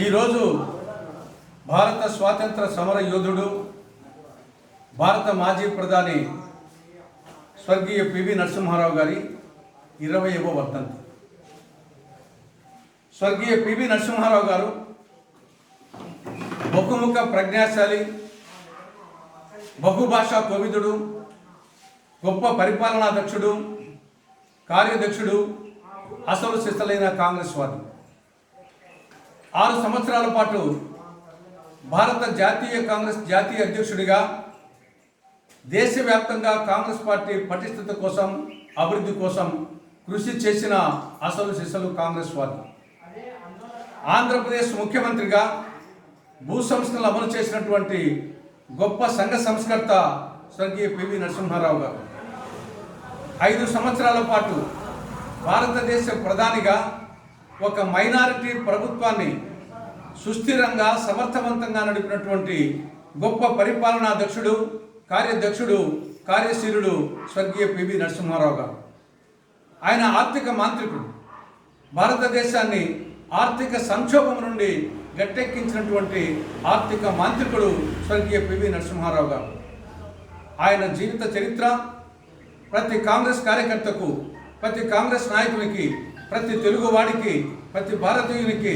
ఈరోజు భారత స్వాతంత్ర సమర యోధుడు, భారత మాజీ ప్రధాని స్వర్గీయ పివి నరసింహారావు గారి 20వ వర్ధంతి. స్వర్గీయ పివి నరసింహారావు గారు బహుముఖ ప్రజ్ఞాశాలి, బహుభాషా కోవిదుడు, గొప్ప పరిపాలనా దక్షుడు, కార్యదక్షుడు, అసలు సిసలైన కాంగ్రెస్ వాది. 6 సంవత్సరాల పాటు భారత జాతీయ కాంగ్రెస్ జాతీయ అధ్యక్షుడిగా దేశవ్యాప్తంగా కాంగ్రెస్ పార్టీ పటిష్టత కోసం, అభివృద్ధి కోసం కృషి చేసిన అసలు సిసలు కాంగ్రెస్ వాది. ఆంధ్రప్రదేశ్ ముఖ్యమంత్రిగా భూ సంస్కరణలు అమలు చేసినటువంటి గొప్ప సంఘ సంస్కర్త స్వర్గీయ పివి నరసింహారావు గారు. 5 సంవత్సరాల పాటు భారతదేశ ప్రధానిగా ఒక మైనారిటీ ప్రభుత్వాన్ని సుస్థిరంగా, సమర్థవంతంగా నడిపినటువంటి గొప్ప పరిపాలనా దక్షుడు, కార్యదక్షుడు, కార్యశీలుడు స్వర్గీయ పివి నరసింహారావు గారు. ఆయన ఆర్థిక మాంత్రికుడు. భారతదేశాన్ని ఆర్థిక సంక్షోభం నుండి గట్టెక్కించినటువంటి ఆర్థిక మాంత్రికుడు స్వర్గీయ పివి నరసింహారావు గారు. ఆయన జీవిత చరిత్ర ప్రతి కాంగ్రెస్ కార్యకర్తకు, ప్రతి కాంగ్రెస్ నాయకునికి, ప్రతి తెలుగువాడికి, ప్రతి భారతీయునికి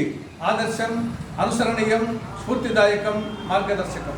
ఆదర్శం, అనుసరణీయం, స్ఫూర్తిదాయకం, మార్గదర్శకం.